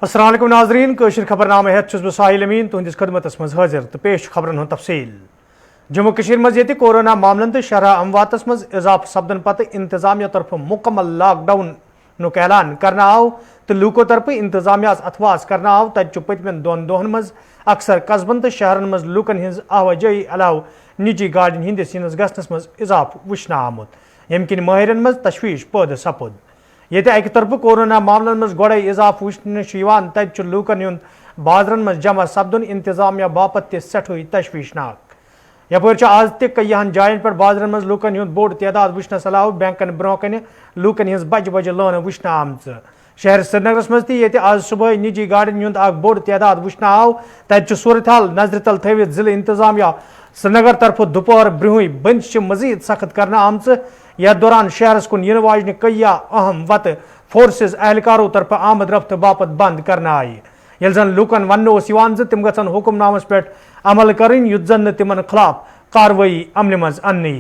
अस्सलाम वालेकुम नाजरीन कशर खबरनामे हेत छुस बह साहिल अमीन तुहंदिस खदमतस मज हाजिर तो पेश खबरन हुंद तफसील। जम्मू कश्मीर मज ये कोरोना मामलन तो शरह अमवातस मज इजाफ सपदन पत इंतजामिया तरफ मुकम्मल लॉकडाउन ऐलान करना आव तो लूको तरफ इंतजामिया अथवास करना आव तत पतमन दोन दोहन मज अक्सर कस्बन तो शहरन मज लूकन हिंज आवाजाही अलाव निजी गाड़िन हिंदिस यनस गसनस मज इजाफ वुचना आमुत यम किन माहिरन मज तशवीश पैदा सपुद। ये अक तरफ कोरोना मामलन मज गोड़े इजाफ वुचन तत लूकन हुंद बाजरन मज जमा सपदन इंतजामिया बापत ते सठुई तशवीशनाक। यपर आज तहन जायन पर बाजरन मज लूकन हुंद बोड़ तादाद वुचनस अलाव बैंकन ब्रोह कन लूकन हिंज बज बज लान वुचन आम। शहर श्रीनगरस मज ते आज सुबह निजी गाड़िन हुंद बोड़ तादाद वुचन आव तत सूरत हाल नजर तल थवित जिले इंतजामिया श्रीनगर तरफ दोपहर ब्रुह बंद मजीद सख्त करना आम। यथ दौरान शहरस कुन इन वाजन कईया अहम वत फोर्सेज एहलकारों तरफ आमद रफ्त बापत बंद करना आई यल जन लूकन वन तिम गन हुक्मनामस पे अमल करें युत जन तिमन खिलाफ कार्रवाई अमल मज अन्न।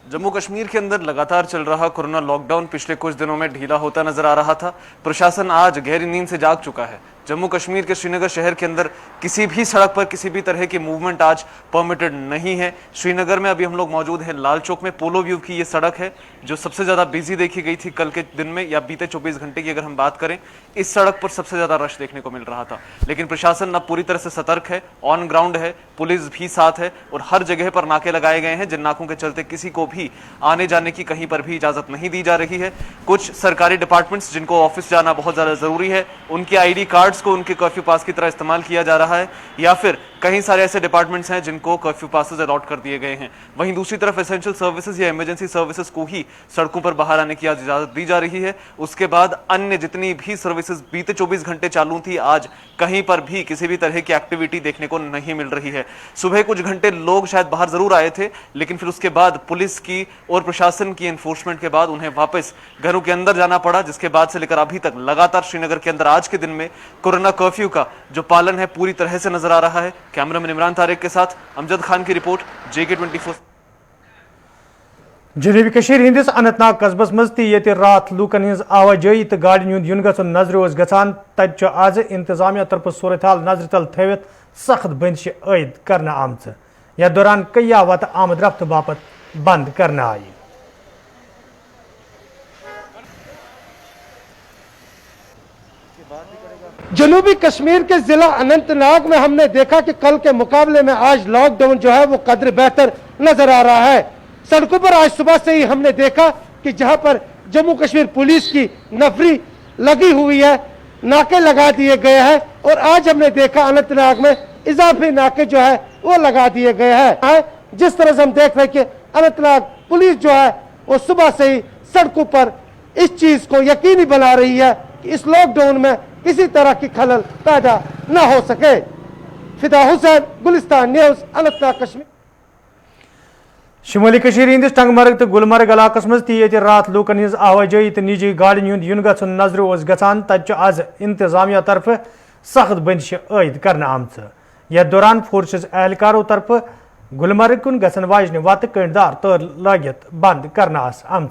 जम्मू कश्मीर के अंदर लगातार चल रहा कोरोना लॉकडाउन पिछले कुछ दिनों में ढीला होता नजर आ रहा था। प्रशासन आज गहरी नींद से जाग चुका है। जम्मू कश्मीर के श्रीनगर शहर के अंदर किसी भी सड़क पर किसी भी तरह की मूवमेंट आज परमिटेड नहीं है। श्रीनगर में अभी हम लोग मौजूद हैं लाल चौक में। पोलो व्यू की ये सड़क है जो सबसे ज़्यादा बिजी देखी गई थी कल के दिन में या बीते 24 घंटे की अगर हम बात करें, इस सड़क पर सबसे ज़्यादा रश देखने को मिल रहा था। लेकिन प्रशासन अब पूरी तरह से सतर्क है, ऑन ग्राउंड है, पुलिस भी साथ है और हर जगह पर नाके लगाए गए हैं जिन नाकों के चलते किसी को भी आने जाने की कहीं पर भी इजाज़त नहीं दी जा रही है। कुछ सरकारी डिपार्टमेंट्स जिनको ऑफिस जाना बहुत ज़्यादा ज़रूरी है, उनके ID कार्ड्स को उनके कर्फ्यू पास की तरह इस्तेमाल किया जा रहा है या फिर कई सारे ऐसे डिपार्टमेंट्स हैं जिनको कर्फ्यू पासेस अलॉट कर दिए गए हैं। वहीं दूसरी तरफ एसेंशियल सर्विसेज या इमरजेंसी सर्विसेज को ही सड़कों पर बाहर आने की आज इजाजत दी जा रही है। उसके बाद अन्य जितनी भी सर्विसेज बीते 24 घंटे चालू थी, आज कहीं पर भी किसी भी तरह की एक्टिविटी देखने को नहीं मिल रही है। सुबह कुछ घंटे लोग शायद बाहर जरूर आए थे, लेकिन फिर उसके बाद पुलिस की और प्रशासन की एनफोर्समेंट के बाद उन्हें वापस घरों के अंदर जाना पड़ा, जिसके बाद से लेकर अभी तक लगातार श्रीनगर के अंदर आज के दिन में कोरोना कर्फ्यू का जो पालन है पूरी तरह से नजर आ रहा है। कैमरामैन इमरान तारिक के साथ अमजद खान की रिपोर्ट, JK24। जनूबी कश्मीर हिंदिस अनंतनाग कस्बस मज ते रात लूकन हिंज आवाजाही तो गाड़िन हुंद युन गछुन नजर गछान तत आज इंतजामिया तरफ सूरत हाल नजर तल थवित सख्त बंदिश आयद करना आम। यथ दौरान कईया वत आमद रफ्त बापत बंद करना आई। जनूबी कश्मीर के जिला अनंतनाग में हमने देखा कि कल के मुकाबले में आज लॉकडाउन जो है वो कदर बेहतर नजर आ रहा है। सड़कों पर आज सुबह से ही हमने देखा कि जहां पर जम्मू कश्मीर पुलिस की नफरी लगी हुई है, नाके लगा दिए गए हैं और आज हमने देखा अनंतनाग में इजाफी नाके जो है वो लगा दिए गए हैं। जिस तरह से हम देख रहे हैं कि अनंतनाग पुलिस जो है वो सुबह से ही सड़कों पर इस चीज को यकीनी बना रही है कि इस लॉकडाउन में किसी तरह की खलल पैदा न हो सके। फिदा हुसैन, गुलिस्तान न्यूज, अनंतनाग कश्मीर। शुमाली कश्मीर हिंदिस टंगमर्ग तो गुलमर्ग इलाकस मज ते रात लूकन हिंज आवाजाही तो निजी गाड़िन हुंद युन गछुन नजर गछान तत आज इंतजामिया तरफ सख्त बंदिश आयद करना आम। यथ दौरान फोर्सेज एहलकारों तरफ गुलमर्ग कुन गसन वाजन वत कंडदार तर लागित बंद करना आम।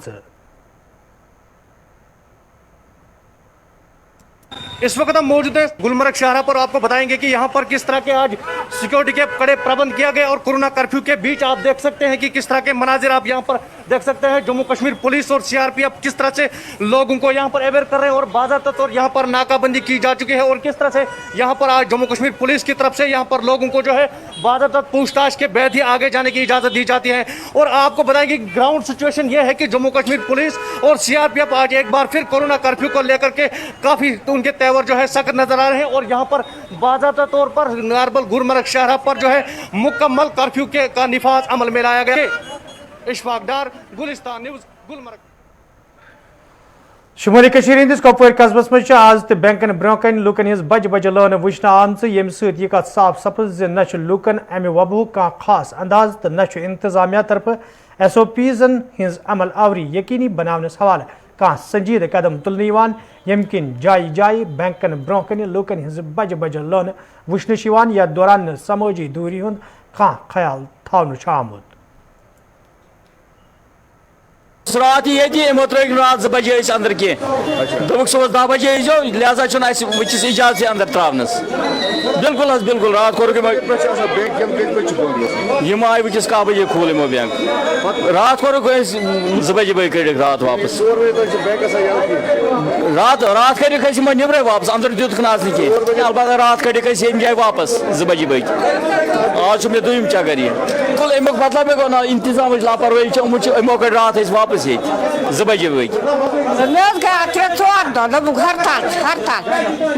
इस वक्त हम मौजूद हैं गुलमर्ग शाहरा पर। आपको बताएंगे कि यहाँ पर किस तरह के आज सिक्योरिटी के कड़े प्रबंध किया गया और कोरोना कर्फ्यू के बीच आप देख सकते हैं कि किस तरह के मनाजिर आप यहाँ पर देख सकते हैं। जम्मू कश्मीर पुलिस और CRPF किस तरह से लोगों को यहाँ पर अवेयर कर रहे हैं और बाज़ाब्ता तौर यहाँ पर नाकाबंदी की जा चुकी है और किस तरह से यहाँ पर आज जम्मू कश्मीर पुलिस की तरफ से यहाँ पर लोगों को जो है बाज़ाब्ता पूछताछ के बाद ही आगे जाने की इजाज़त दी जाती है। और आपको बताएंगे ग्राउंड सिचुएशन ये है कि जम्मू कश्मीर पुलिस और CRPF आज एक बार फिर कोरोना कर्फ्यू को लेकर के काफ़ी उनके तेवर जो है सख्त नजर आ रहे हैं और यहाँ पर बाज़ाब्ता तौर पर नारबल गुलमर्ग शहरा पर जो है मुकम्मल कर्फ्यू का निफाज अमल में लाया गया। इशफाक डार, गुलिस्तान न्यूज, गुलमर्ग। शुमाली कश्मीर हिंदिस कपवार कस्बस मज आज तो बैंकन ब्रोह कन लूकन हिंज बज बज लान वुचन आम, यम सत यह कत साफ सपज न लूकन अमि वबह कह खास अंदाज तो न इंतजामिया तरफ SOPzन हिंज अमल आवरी यकीनी बनावनस हवाले कह संजीद कदम तुलन यम किन जाय जाय बैंकन ब्रोह कन लूकन हिंज बज बज लान वुचन यथ दौरान समाजी दूरी हुंद कह ख्याल थावन आमुत। रात यमो त्र रात 2 बजे अंदर कह दोक सो 10 बजे जो लिहाजा वचिस इजाजत अंदर त्रावनस बिल्कुल बिल्कुल रात कोर यम आय वचिस 1 बजे खोल यमो बैंक रात कोर 2 बजे कड़ रात वापस रात कड़ नब्रे वापस अंदर दुख ना कह अलबत् रात कड़ यम जाए वापस 2 बजे आज मे दुम चक्कर ये बिल्कुल अमुक मतलब मे गो ना इंतजाम लापरवाही यमो कड़ रात वापस 2 बजे गया 3-4 दह दोक हड़ताल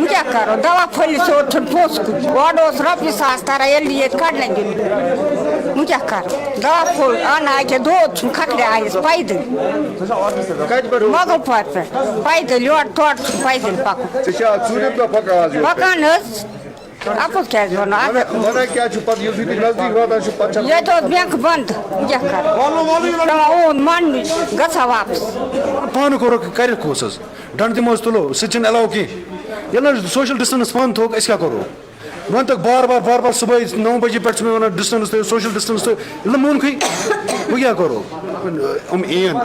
क्या करो दवा फलिस पोस गोड रोपये सास तरह ये कड़ने दिन क्या करो दवा फुल अना अके दोद खखरे आयस पैदल मोगल पे पैदल योर तोड़ पैदल पकान आपस क्या ये तो बैंक बंद क्या कर मन गसा वापस पान कर डंड दिमो तुलो सह अलाउ कह सोशल डिस्टेंस पान थोक क्या करो वन तक बार सुबह 9 बजे पे वन डिस्टेंस थो सोशल डिस्टेंस थो मोनखी वो क्या करो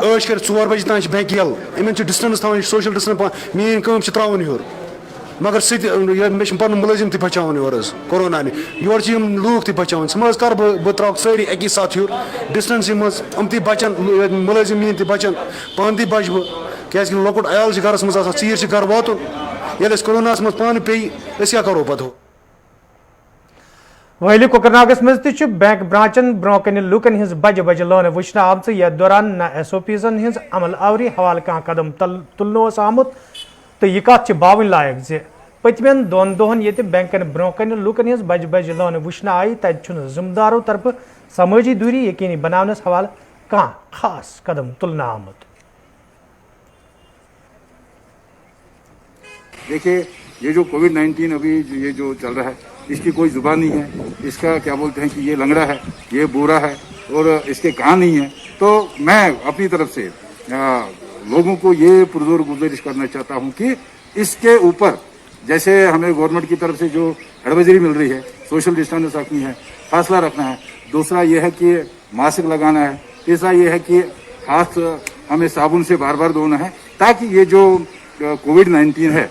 ऐश कर 4 बजे तान बैंक यल इन डिस्टेंस थवान सोशल डिस्टेंस मीन कम त्रावन योर मगर मे पन मुलाजिम तक बचान योर कोरोना योर लूख तक बचान सह कर बह त्रा सारी अकी साथ योर डिस्टेंस मज ती बचन मुलाजिम मीन तक बचन पान तक बच बह क्या लकुट आयाल घर मज चीर घर वातुन ये कोरोना मज पान पे क्या करो पतो वहली कोकरनागस मज बैंक ब्रांचन ब्रोह कन लूकन हज बज बज लान वुचन आमच यथ दौरान न SOPs हज अमल आवरी हवाल कह कदम तुलन आमुत तो यह कत बावन लायक जे पतमें 2 दोहन ये बैंकन ब्रोह कन लूकन हज बज बज लान वुचन आई तत जिम्मेदारों तरफ समाजी दूरी यकीनी बनावनस हवाल कह खास कदम तुलन आमुत। देखिए ये जो कोविड-19 अभी ये जो चल रहा है इसकी कोई जुबान नहीं है, इसका क्या बोलते हैं कि ये लंगड़ा है, ये बुरा है और इसके कान नहीं है। तो मैं अपनी तरफ से लोगों को ये पुरजोर गुजारिश करना चाहता हूँ कि इसके ऊपर जैसे हमें गवर्नमेंट की तरफ से जो एडवाइजरी मिल रही है, सोशल डिस्टेंस रखनी है, फासला रखना है, दूसरा ये है कि मास्क लगाना है, तीसरा ये है कि हाथ हमें साबुन से बार बार धोना है, ताकि ये जो कोविड-19 है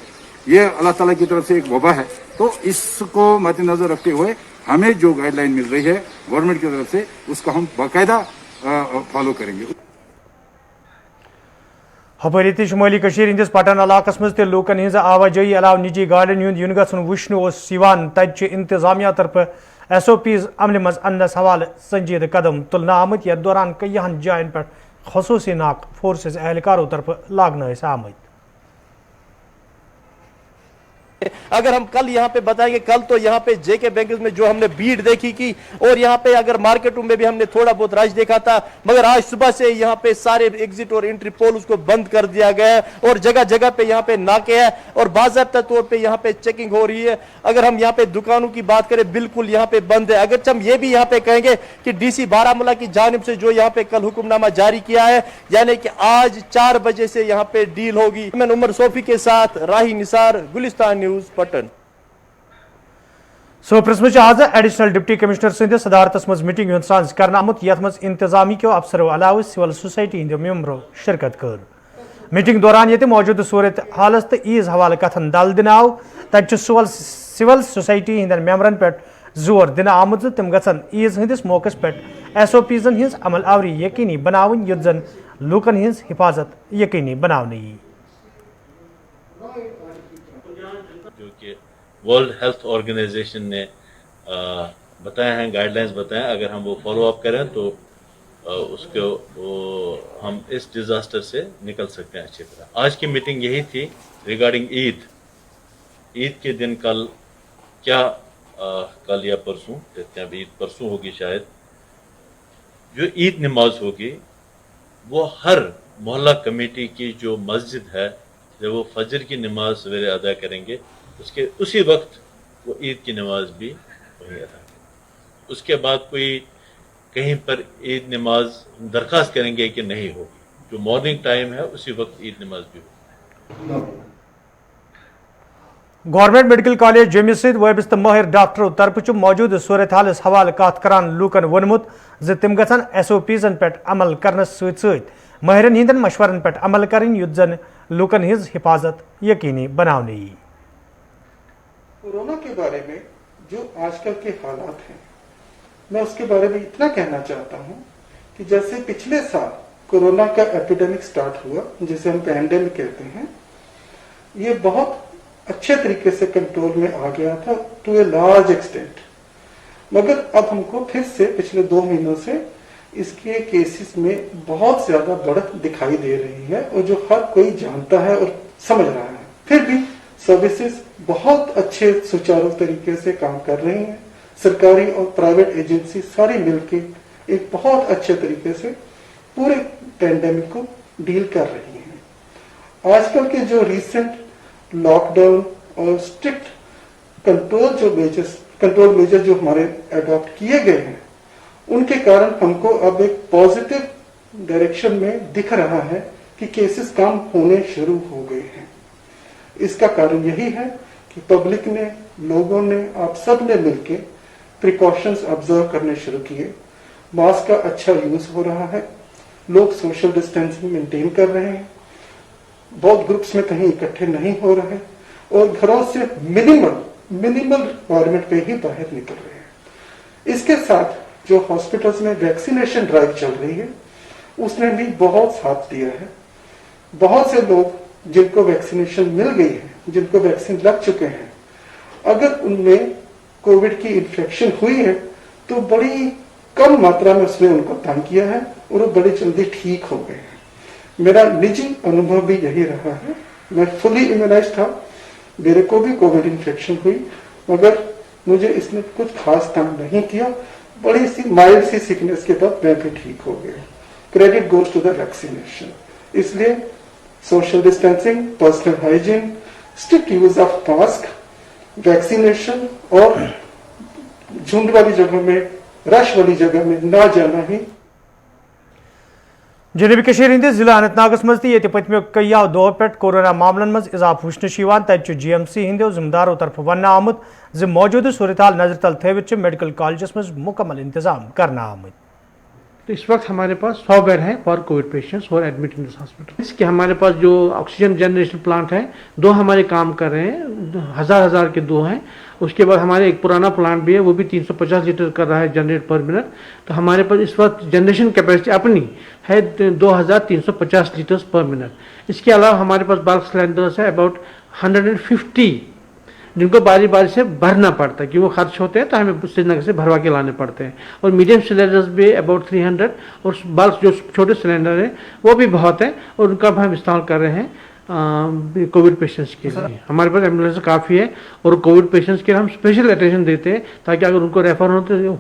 ये अल्लाह ताला की तरफ से एक वबा है। तो इसको मद्देनजर रखते हुए हमें जो गाइडलाइन मिल रही है गवर्नमेंट की तरफ से उसका हम बाकायदा फॉलो करेंगे। हपरी शुमाली हंदिस पटन इलाकस मज लूकन हज आवाजाही अलाव निजी गाड़ियों हूं यून गन वुचन तत इंतजामिया तरफ SOPs अमल मज अनस हवाल संजीद कदम तुलन आमत यथ दौरान कईहन जायन पे खसूसी नाक फोर्सेस एहलकारों तरफ लागन आमत। अगर हम कल यहाँ पे बताएंगे, कल तो यहाँ पे JK बैंक में जो हमने भीड़ देखी की और यहाँ पे अगर मार्केटों में भी हमने थोड़ा बहुत रश देखा था, मगर आज सुबह से यहाँ पे सारे एग्जिट और एंट्री पोल उसको बंद कर दिया गया है और जगह जगह पे यहाँ पे नाके है और बाज़ाब्ता तौर पे यहाँ पे चेकिंग हो रही है। अगर हम यहाँ पे दुकानों की बात करें बिल्कुल यहाँ पे बंद है। अगर हम ये भी यहाँ पे कहेंगे कि DC बारामूला की जानिब से जो यहाँ पे कल हुक्मनामा जारी किया है, यानी कि आज 4 बजे से यहाँ पे डील होगी। मैं उमर सोफी के साथ राही निसार, गुलिस्तान न्यूज, पटन। सोपरस मज आज एडिशनल डिप्टी कमिश्नर सद सदारत मज मीटिंग सांस कर आमुत यथ मज इंतजामी के अफसरों अलाव सिविल सोसाइटी हंद मेम्बरों शिरकत कर। मीटिंग दौरान ये मौजूद सूरत हालस तो ईज हवाले कथन दल दिन आव तत सिविल सोसाइटी हंद मेम्बरन पे जोर दिन आमुत तम गन ईज हंदिस मौकस पे SOPs हज अमल आवरी यकीनी बनावन युत जन लूकन हज हिफाजत यकीनी बनावन यी। जो कि वर्ल्ड हेल्थ ऑर्गेनाइजेशन ने बताया है, गाइडलाइंस बताए, अगर हम वो फॉलो अप करें तो उसको हम इस डिजास्टर से निकल सकते हैं अच्छी तरह। आज की मीटिंग यही थी रिगार्डिंग ईद के दिन कल क्या कल या परसों, देखते हैं अभी ईद परसों होगी शायद, जो ईद नमाज होगी वो हर मोहल्ला कमेटी की जो मस्जिद है जब वो फजर की नमाज सवेरे अदा करेंगे उसके उसी वक्त वो ईद की नमाज भी वहीं अदा करेंगे। उसके बाद कोई कहीं पर ईद नमाज दरख्वास्त करेंगे कि नहीं होगी, जो मॉर्निंग टाइम है उसी वक्त ईद नमाज भी होगी। गवर्नमेंट मेडिकल कॉलेज जम्मू सत वाबस्त माहिर डॉक्टरों तरफ मौजूद सूरत हालस हवाले कत करान लूकन वोनमुत ज तिम गसन SOPs पे अमल करनस सत माहिरन हिंदन मशवरन पे अमल करें युद्ध जन लूकन हिज हिफाजत यकीनी बनाने। कोरोना के बारे में जो आजकल के हालात हैं, मैं उसके बारे में इतना कहना चाहता हूं कि जैसे पिछले साल कोरोना का एपिडेमिक स्टार्ट हुआ, जिसे हम पैंडेमिक कहते हैं, ये बहुत अच्छे तरीके से कंट्रोल में आ गया था टू ए लार्ज एक्सटेंट। मगर अब हमको फिर से पिछले 2 महीनों से इसके केसेस में बहुत ज्यादा बढ़त दिखाई दे रही है, और जो हर कोई जानता है और समझ रहा है। फिर भी सर्विसेज बहुत अच्छे सुचारू तरीके से काम कर रही हैं। सरकारी और प्राइवेट एजेंसी सारी मिलके एक बहुत अच्छे तरीके से पूरे पैंडेमिक को डील कर रही हैं। आजकल के जो रिसेंट लॉकडाउन और स्ट्रिक्ट कंट्रोल मेजर जो हमारे अडॉप्ट किए गए हैं, उनके कारण हमको अब एक पॉजिटिव डायरेक्शन में दिख रहा है कि केसेस कम होने शुरू हो गए हैं। इसका कारण यही है कि पब्लिक ने, लोगों ने, आप सब ने मिलके प्रिकॉशंस ऑब्जर्व करने शुरू किए। मास्क का अच्छा यूज हो रहा है, लोग सोशल डिस्टेंसिंग मेंटेन कर रहे हैं, बहुत ग्रुप्स में कहीं इकट्ठे नहीं हो रहे, और घरों से मिनिमल रिक्वायरमेंट पे ही बाहर निकल रहे हैं। इसके साथ जो हॉस्पिटल्स में वैक्सीनेशन ड्राइव चल रही है, उसने भी बहुत साथ दिया है। बहुत से लोग जिनको वैक्सीनेशन मिल गई है, जिनको वैक्सीन लग चुके हैं, अगर उनमें कोविड की इन्फेक्शन हुई है तो बड़ी कम मात्रा में उसने उनको तंग किया है और वो बड़ी जल्दी ठीक हो गए हैं। मेरा निजी अनुभव भी यही रहा है। मैं फुली इम्यूनाइज था, मेरे को भी कोविड इन्फेक्शन हुई, मगर मुझे इसने कुछ खास तंग नहीं किया। बड़ी सी माइल्ड सी सिकनेस के बाद मैं भी ठीक हो गया। Credit goes to the vaccination. इसलिए social distancing, personal hygiene, strict use of mask, vaccination और झुंड वाली जगह में, रश वाली जगह में ना जाना ही। जनूबी कश्मीर हंदिस जिला अनंतनागस मज ये पत्मो कईयाव दो पे कोरोना मामलन मज इजाफ वुचन तत GMC हिंदो जिम्मेदारों तरफ वन आमुत ज मौजूद सूरत हाल नजर तल थवित मेडिकल कॉलेजस मज मुकम्मल इंतजाम करना आमुत। तो इस वक्त हमारे पास 100 बेड हैं फॉर कोविड पेशेंट्स और एडमिट इन दिस हॉस्पिटल। इसके हमारे पास जो ऑक्सीजन जनरेशन प्लांट है 2 हमारे काम कर रहे हैं, हजार के 2 हैं। उसके बाद हमारे एक पुराना प्लांट भी है, वो भी 350 लीटर कर रहा है जनरेट पर मिनट। तो हमारे पास इस वक्त जनरेशन कैपेसिटी अपनी है 2350 लीटर्स पर मिनट। इसके अलावा हमारे पास बल्क सिलेंडर्स है अबाउट 150, जिनको बारी बारी से भरना पड़ता है कि वो खर्च होते हैं, तो हमें श्रीनगर से भरवा के लाने पड़ते हैं। और मीडियम सिलेंडर्स भी अबाउट 300, और बल्क जो छोटे सिलेंडर हैं वो भी बहुत हैं, और उनका भी हम इस्तेमाल कर रहे हैं कोविड पेशेंट्स के लिए। हमारे पास एम्बुलेंस काफ़ी है, और कोविड पेशेंट्स के लिए हम स्पेशल अटेंशन देते हैं, ताकि अगर उनको रेफर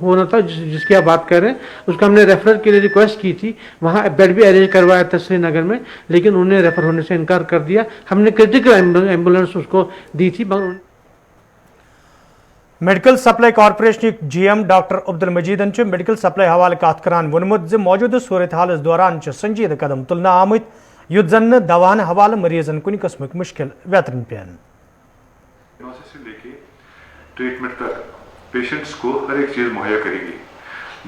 होना था जिसकी आप बात कर रहे हैं, उसका हमने रेफरल के लिए रिक्वेस्ट की थी। वहाँ बेड भी अरेंज करवाया था श्रीनगर में, लेकिन उन्हें रेफर होने से इनकार कर दिया। हमने क्रिटिकल एम्बुलेंस उसको दी थी, मगर medical supply corporation GM doctor Abdul मजीदन मेडिकल सप्लाई हवाले कत करान वोनमुत ज मौजूद सूरत हालस दौरान संजीद कदम तुलना आमुत युद्ध जन दवान हवाले मरीजन कुछ किस्म मुश्किल वेतन पेन। से लेके ट्रीटमेंट तक पेशेंट्स को हर एक चीज़ मुहैया करेगी।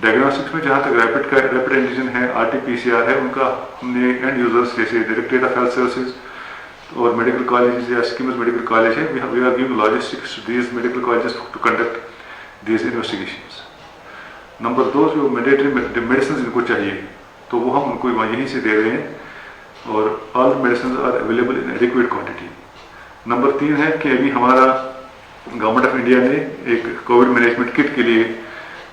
डायग्नोस्टिक्स में जहाँ तक रैपिड एंटीजन है, RT-PCR है, उनका हमने एंड यूजर्स जैसे डायरेक्टरेट ऑफ हेल्थ सर्विसेज और मेडिकल कॉलेज या स्कीम्स मेडिकल कॉलेज है, we are giving logistics to these medical colleges to conduct these investigations. Number 2, जो मैंडेटरी मेडिसिन इनको चाहिए तो वो हम उनको यहीं से दे रहे हैं, और all medicine are available in adequate quantity. Number 3 है कि अभी हमारा गवर्नमेंट ऑफ इंडिया ने एक कोविड मैनेजमेंट किट के लिए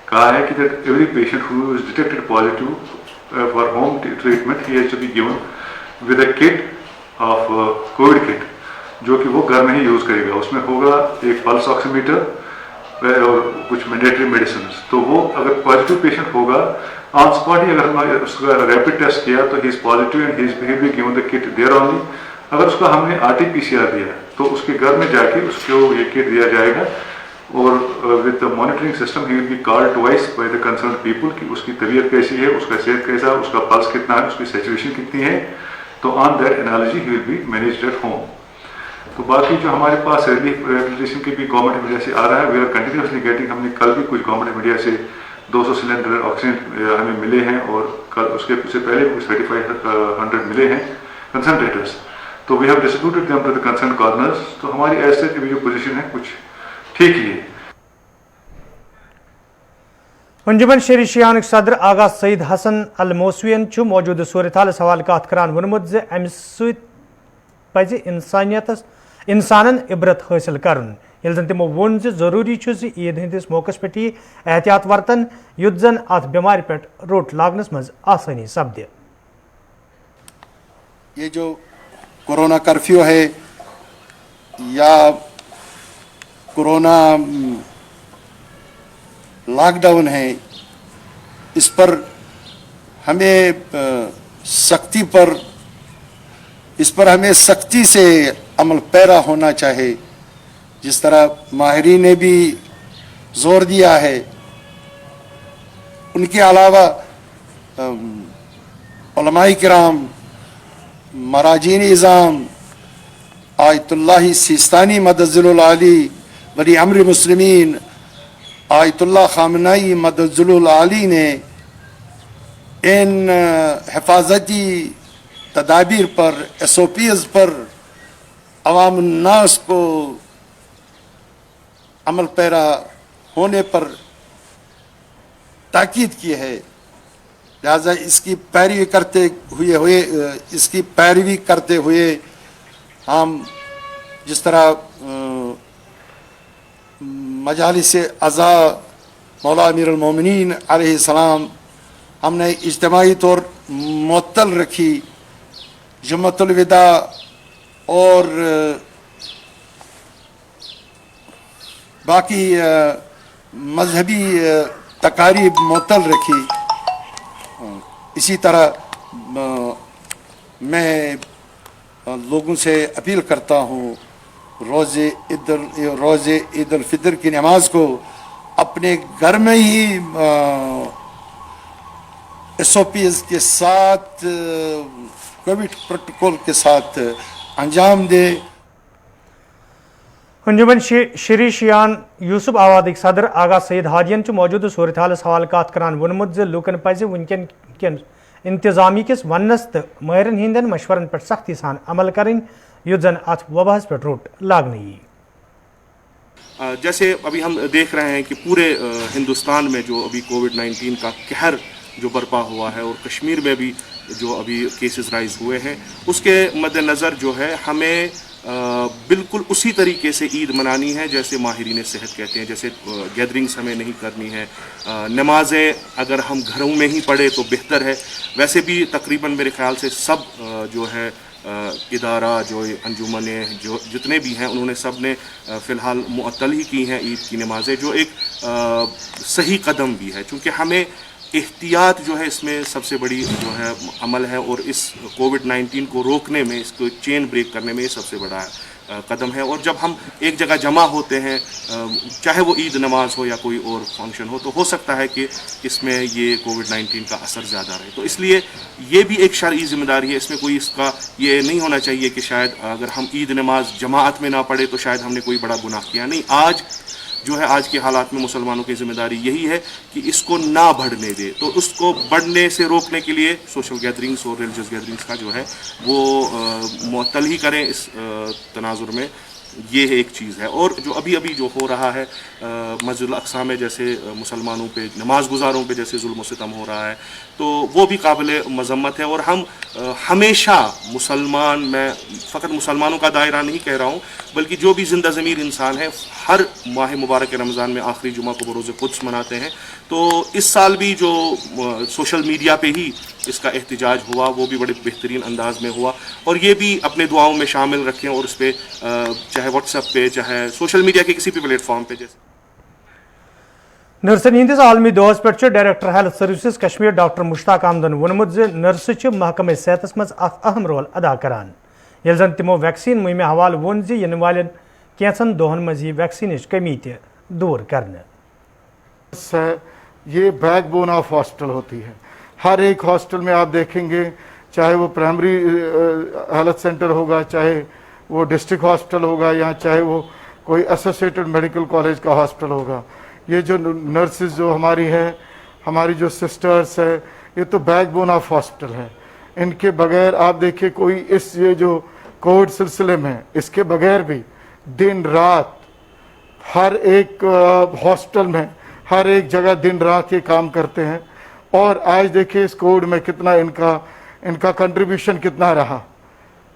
कहा है कि that every patient who is detected positive for home treatment he has to be given with a kit of covid kit, जो कि वो घर में ही यूज़ करेगा। उसमें होगा एक पल्स ऑक्सीमीटर और कुछ मैंडेटरी मेडिसिन। तो वो अगर पॉजिटिव पेशेंट होगा ऑन स्पॉट ही अगर हमने उसका रैपिड टेस्ट किया तो he is positive and he is be given the kit there only. अगर उसका हमने RT-PCR दिया तो उसके घर में जाके उसको ये किट दिया जाएगा, और with the monitoring system he will be called twice by the concern people कि उसकी तबीयत कैसी है, उसका सेहत कैसा, उसका पल्स कितना है, उसकी सैचुरेशन कितनी है। तो on that analogy he will be managed at home. तो बाकी जो हमारे पास रिलीफ रिहेबिलिटेशन के भी गवर्नमेंट मीडिया से आ रहा है, वी आर कंटिन्यूसली गेटिंग, हमने कल भी कुछ गवर्नमेंट मीडिया से 200 सिलेंडर ऑक्सीजन हमें मिले हैं और कल उससे पहले कुछ 3500 मिले हैं कंसंट्रेटर्स, तो we have distributed them to the concern corners. तो हमारी ऐसे की जो पोजीशन है कुछ ठीक ही है। अंजुमन शेरी शियान सदर आगा सईद हसन अल मौसवियन मौजूद सूरत हाल हवाले कत करान वोनमुत जे अमि सत पज इंसानन इबरत हासिल करन, यदि जन तमो वोन जे जरूरी ईद हंदिस मौकस पे एहतियात वर्तन युद्ध जन अत बीमार पे रोट लागनस मज आसानी सपदे। ये जो कोरोना कर्फ्यू है या कोरोना लॉकडाउन है, इस पर हमें सख्ती से अमल पैरा होना चाहिए। जिस तरह माहिरीन ने भी जोर दिया है, उनके अलावा उलमाए किराम, मराजीन इज़ाम, आयतुल्लाह सिस्तानी मदजुल आली, वली अमर मुस्लिमीन आयतुल्लाह खामनाई मदजुल आली ने इन हिफाजती तदाबीर पर, SOPs पर अवाम नास को अमल पैरा होने पर ताकीद की है। लिहाजा इसकी पैरवी करते हुए हम जिस तरह मजालिस अज़ा मौला अमीरुल मोमिनीन अलैहिस्सलाम हमने इज्तिमाई तौर मुअत्तल रखी, जुम्मतुल विदा और बाकी मजहबी तकारीब मुअत्तल रखी। इसी तरह मैं लोगों से अपील करता हूँ, रोज़े ईद उल फितर की नमाज को अपने घर में ही SOPs के साथ, कोविड प्रोटोकॉल के साथ अंजाम दे। अंजुमन शेरी शियान यूसुफ आवादिक सदर आगा सईद हादियन मौजूद सूरत हाल हवाले कत करान वोनमुत जे लूकन पज वनकन कन इंतजामी किस वनस तो माहिरन हिंदन मशवरन पे सख्ती सान अमल करें, युद्ध जन अत वबास पे रोट लागनी। जैसे अभी हम देख रहे हैं कि पूरे हिंदुस्तान में जो अभी कोविड-19 का कहर जो बर्पा हुआ है और कश्मीर में भी जो अभी केसेस राइज हुए हैं, उसके मद्देनज़र जो है हमें बिल्कुल उसी तरीके से ईद मनानी है जैसे माहिरीन सेहत कहते हैं। जैसे गैदरिंग्स हमें नहीं करनी है, नमाज़ें अगर हम घरों में ही पढ़े तो बेहतर है। वैसे भी तकरीबन मेरे ख्याल से सब जो है इदारा, जो अंजुमने, जो जितने भी हैं, उन्होंने सब ने फ़िलहाल मुअत्तल ही की हैं ईद की नमाज़ें, जो एक सही कदम भी है, चूँकि हमें एहतियात जो है इसमें सबसे बड़ी जो है अमल है और इस कोविड-19 को रोकने में, इसको चेन ब्रेक करने में ये सबसे बड़ा कदम है। और जब हम एक जगह जमा होते हैं, चाहे वो ईद नमाज हो या कोई और फंक्शन हो, तो हो सकता है कि इसमें ये कोविड-19 का असर ज़्यादा रहे। तो इसलिए ये भी एक शरई ज़िम्मेदारी है, इसमें कोई इसका ये नहीं होना चाहिए कि शायद अगर हम ईद नमाज जमात में ना पढ़े तो शायद हमने कोई बड़ा गुनाह किया। नहीं, आज जो है आज के हालात में मुसलमानों की ज़िम्मेदारी यही है कि इसको ना बढ़ने दे। तो उसको बढ़ने से रोकने के लिए सोशल गैदरिंग्स और रिलीजियस गैदरिंग्स का जो है वो मुअत्तल ही करें इस तनाजुर में, ये एक चीज़ है। और जो अभी अभी जो हो रहा है मस्जिद अक्सा में, जैसे मुसलमानों पे, नमाज गुजारों पे जैसे जुल्म सितम हो रहा है, तो वो भी काबिल मजम्मत है। और हम हमेशा मुसलमान, मैं फ़कत मुसलमानों का दायरा नहीं कह रहा हूँ, बल्कि जो भी ज़िंदा ज़मीर इंसान है, हर माह मुबारक रमज़ान में आखिरी जुमा को बरोज़ कुद्स मनाते हैं। तो इस साल भी जो सोशल मीडिया पे ही इसका एहतजाज हुआ, वो भी बड़े बेहतरीन अंदाज में हुआ। और ये भी अपने दुआओं में शामिल रखें, और उस पर चाहे व्हाट्सएप पे, चाहे सोशल मीडिया के किसी भी प्लेटफॉर्म पे, जैसे नर्सन हिंदिस आलमी दोहस पे director health services Kashmir doctor Mushtaq अहमदन वोनमुत जे नर्स महकमे सेहत मज अहम रोल अदा करान, यदि जन तिमो वैक्सीन मुहिम हवाले वोन जे इन वाले कैंसन दोहन मज वैक्सीन कमी ते दूर करने। ये बैकबोन ऑफ हॉस्टल होती है। हर एक हॉस्टल में आप देखेंगे, चाहे वो प्राइमरी हेल्थ सेंटर होगा, चाहे वो डिस्ट्रिक्ट हॉस्पिटल होगा, या चाहे वो कोई एसोसिएटेड मेडिकल कॉलेज का हॉस्पिटल होगा, ये जो नर्सेज जो हमारी हैं हमारी जो सिस्टर्स है, ये तो बैकबोन ऑफ हॉस्पिटल है। इनके बगैर आप देखिए कोई इस ये जो कोविड सिलसिले में इसके बगैर भी दिन रात हर एक हॉस्पिटल में हर एक जगह दिन रात ये काम करते हैं। और आज देखिए इस कोविड में कितना इनका कंट्रीब्यूशन कितना रहा।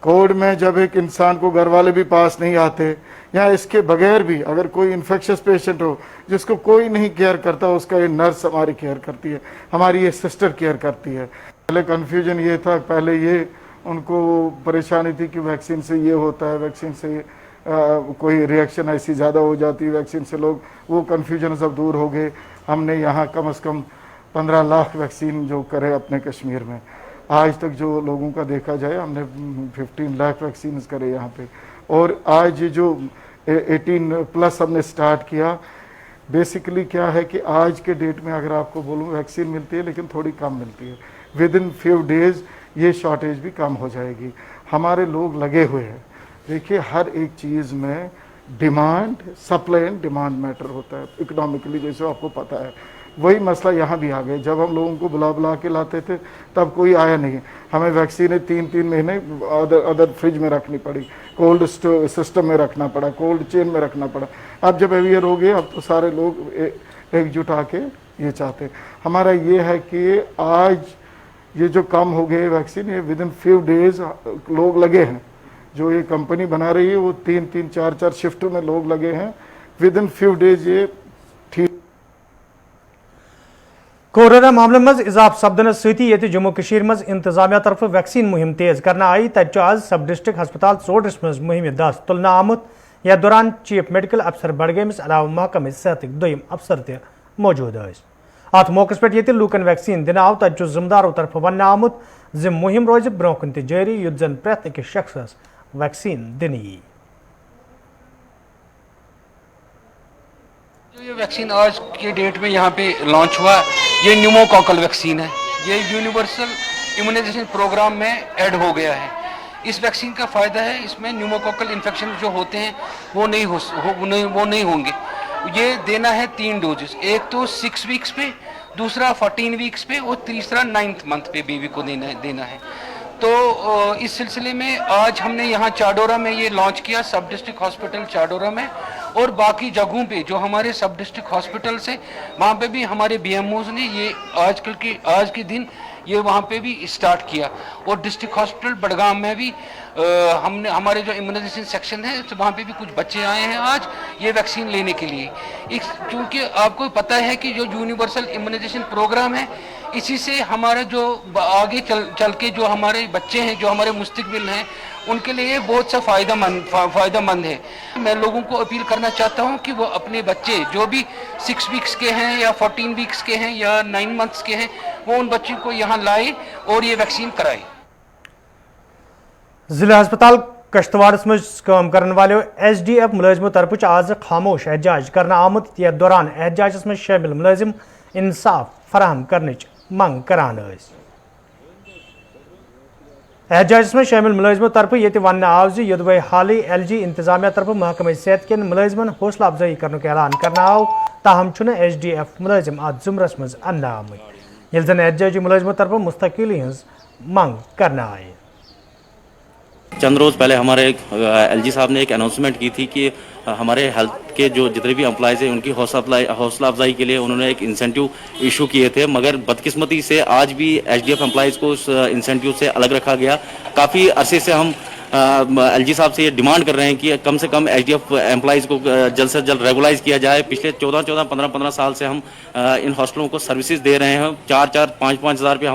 कोविड में जब एक इंसान को घर वाले भी पास नहीं आते, या इसके बगैर भी अगर कोई इन्फेक्शियस पेशेंट हो जिसको कोई नहीं केयर करता, उसका ये नर्स हमारी केयर करती है, हमारी ये सिस्टर केयर करती है। पहले कन्फ्यूजन ये था, पहले ये उनको परेशानी थी कि वैक्सीन से ये होता है, वैक्सीन से कोई रिएक्शन ऐसी ज़्यादा हो जाती है वैक्सीन से, लोग वो कन्फ्यूजन सब दूर हो गए। हमने यहाँ कम से कम 15 लाख वैक्सीन जो करे अपने कश्मीर में, आज तक जो लोगों का देखा जाए हमने 15 लाख वैक्सीन करे यहाँ पे। और आज ये जो 18 प्लस हमने स्टार्ट किया, बेसिकली क्या है कि आज के डेट में अगर आपको बोलूँ वैक्सीन मिलती है लेकिन थोड़ी कम मिलती है। विद इन फ्यू डेज ये शॉर्टेज भी कम हो जाएगी। हमारे लोग लगे हुए हैं। देखिए हर एक चीज़ में demand, supply and demand matter होता है इकोनॉमिकली, जैसे आपको पता है। वही मसला यहाँ भी आ गया। जब हम लोगों को बुला के लाते थे तब कोई आया नहीं, हमें वैक्सीनें 3-3 महीने अदर फ्रिज में रखनी पड़ी, कोल्ड सिस्टम में रखना पड़ा, कोल्ड चेन में रखना पड़ा। अब जब अवेयर हो गए, अब तो सारे लोग एकजुट आके ये चाहते। हमारा ये है कि आज ये जो कम हो गए वैक्सीन, ये विद इन फ्यू डेज लोग लगे हैं। जो ये कंपनी बना रही है वो 3-3, 4-4 शिफ्ट में लोग लगे हैं। विद इन फ्यू डेज ये ठीक। कोरोना मामलों मज इजाफ सपदन सती ये जम्मू कशीर मज इंतजामिया तरफ वैक्सीन मुहिम तेज करना आई। तब आज सब डिस्ट्रिक्ट हस्पताल सोडस मज मुहिम दस तुलना आमुत। यह दौरान चीफ मेडिकल अफसर बडगमिस अलावा महकम सेहत दोयम अफसर त मौजूद। अत मौके पे लूकन वैक्सीन दिन आव। तब जिम्मेदारों तरफ वन आमुत जि मुहिम रोज ब्रोकन त जारी, युत जन प्रत अकिस शख्स वैक्सीन दिन यी। जो ये वैक्सीन आज के डेट में यहाँ पे लॉन्च हुआ, ये न्यूमोकॉकल वैक्सीन है। ये यूनिवर्सल इम्यूनाइजेशन प्रोग्राम में ऐड हो गया है। इस वैक्सीन का फ़ायदा है, इसमें न्यूमोकॉकल इन्फेक्शन जो होते हैं वो नहीं होंगे। ये देना है 3 डोजेस, एक तो 6 वीक्स पे, दूसरा 14 वीक्स पे और तीसरा 9th मंथ पे बेबी को देना है। तो इस सिलसिले में आज हमने यहाँ चाडोरा में ये लॉन्च किया, सब डिस्ट्रिक्ट हॉस्पिटल चाडोरा में, और बाकी जगहों पे जो हमारे सब डिस्ट्रिक्ट हॉस्पिटल्स हैं वहाँ पे भी हमारे BMOs ने ये आज के दिन ये वहाँ पे भी स्टार्ट किया। और डिस्ट्रिक्ट हॉस्पिटल बडगाम में भी हमने हमारे जो इम्यूनाइजेशन सेक्शन है तो वहाँ पे भी कुछ बच्चे आए हैं आज ये वैक्सीन लेने के लिए। क्योंकि आपको पता है कि जो यूनिवर्सल इम्यूनाइजेशन प्रोग्राम है, इसी से हमारा जो आगे चल के जो हमारे बच्चे हैं, जो हमारे मुस्तकबिल हैं, उनके लिए बहुत सा फ़ायदेमंद है। मैं लोगों को अपील करना चाहता हूं कि वो अपने बच्चे जो भी 6 वीक्स के हैं या 14 वीक्स के हैं या 9 मंथ्स के हैं, वो उन बच्चों को यहाँ लाए और ये वैक्सीन कराए। जिला अस्पताल कश्तवाड़ मज काम करने वाले SDF मुलाजिमों तरफ आज खामोश एहतजाज करना आमुत। यथ दौरान एहतजाज में शामिल मुलाजिम इंसाफ फराहम करने मंग करान। एहतजाज में शामिल मुलाजिमों तरफ ये वन आव जुदवे हाल LG इंतजामिया तरफ महकमा सेहत के मुलाजिमन हौसला अफजाई करने का ऐलान करना आव। ताहम SDF मुलाजिम अत जुमरस मज अन्न आमत, ये जन एहतजाजी मुलाजिमों तरफ मुस्तकिली हज मंग करना आए। चंद रोज़ पहले हमारे LG साहब ने एक अनाउंसमेंट की थी कि हमारे हेल्थ के जो जितने भी एम्प्लॉयज़ हैं उनकी हौसला अफजाई के लिए उन्होंने एक इंसेंटिव इशू किए थे। मगर बदकिस्मती से आज भी SDF एम्प्लॉयज़ को उस इंसेंटिव से अलग रखा गया। काफ़ी अरसे से हम LG साहब से ये डिमांड कर रहे हैं कि कम से कम SDF एम्प्लॉयज़ को जल्द से जल्द रेगुलाइज किया जाए। पिछले 14-14, 15-15 साल से हम इन हॉस्टलों को सर्विसेज दे रहे हैं। 4-4, 5-5 हज़ार रुपये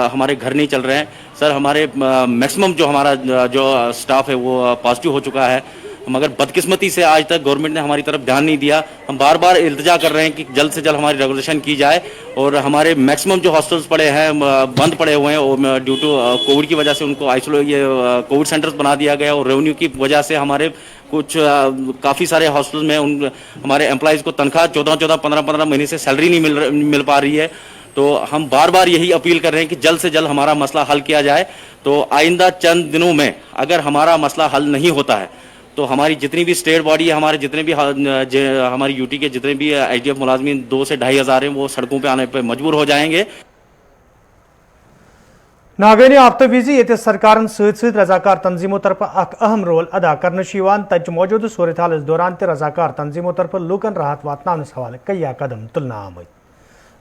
हमारे घर नहीं चल रहे हैं। सर हमारे मैक्सिमम जो हमारा जो स्टाफ है वो पॉजिटिव हो चुका है, मगर बदकिस्मती से आज तक गवर्नमेंट ने हमारी तरफ ध्यान नहीं दिया। हम बार बार इल्तिजा कर रहे हैं कि जल्द से जल्द हमारी रेगुलेशन की जाए। और हमारे मैक्सिमम जो हॉस्टल्स पड़े हैं बंद पड़े हुए हैं, और ड्यू टू कोविड की वजह से उनको कोविड सेंटर्स बना दिया गया। और रेवेन्यू की वजह से हमारे कुछ काफ़ी सारे हॉस्टल्स में हमारे एम्प्लॉयज़ को तनख्वाह 14-14, 15-15 महीने से सैलरी नहीं मिल पा रही है। तो हम बार बार यही अपील कर रहे हैं कि जल्द से जल्द हमारा मसला हल किया जाए। तो आइंदा चंद दिनों में अगर हमारा मसला हल नहीं होता है तो हमारी जितनी भी स्टेट बॉडी है, हमारे जितने भी हमारी यूटी के जितने भी एचडीएफ मुलाजमीन 2 से 2,500 हैं, वो सड़कों पे आने पे मजबूर हो जाएंगे। नागैनी आफ्तवीजी ये सरकारन सत रजाकार तंजीमों तरफ अहम रोल अदा करने तच मौजूद सूरत हाल दौरान रजाकार तंजीमों तरफ लूकन राहत वातनावनस हवाले कई कदम तुलना आमद।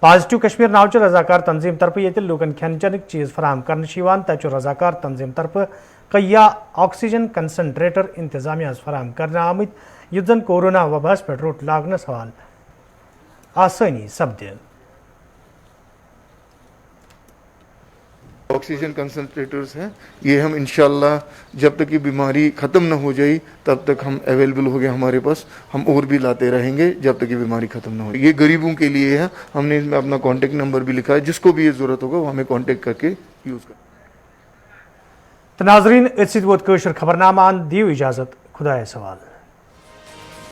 पॉजिटिव कश्मीर नाव रजाकार तंजीम तरफ ये लूकन खेन चन चीज फराम करने तच रजाकार तंजीम तरफ कई ऑक्सीजन कंसनट्रेटर इंतजामिया फराम करने आमद युत जन कोरोना वबास पे रोट लागनस हवाल आसानी सपद। ऑक्सीजन कंसंट्रेटर्स हैं, ये हम इंशाल्लाह जब तक ये बीमारी ख़त्म ना हो जाए तब तक हम अवेलेबल हो गए हमारे पास, हम और भी लाते रहेंगे जब तक ये बीमारी ख़त्म ना हो। ये गरीबों के लिए है, हमने इसमें अपना कॉन्टेक्ट नंबर भी लिखा है, जिसको भी ये ज़रूरत होगा वो हमें कॉन्टेक्ट करके यूज़ कर। तो नाजरीन खबरनामा दियो इजाज़त, खुदा सवाल।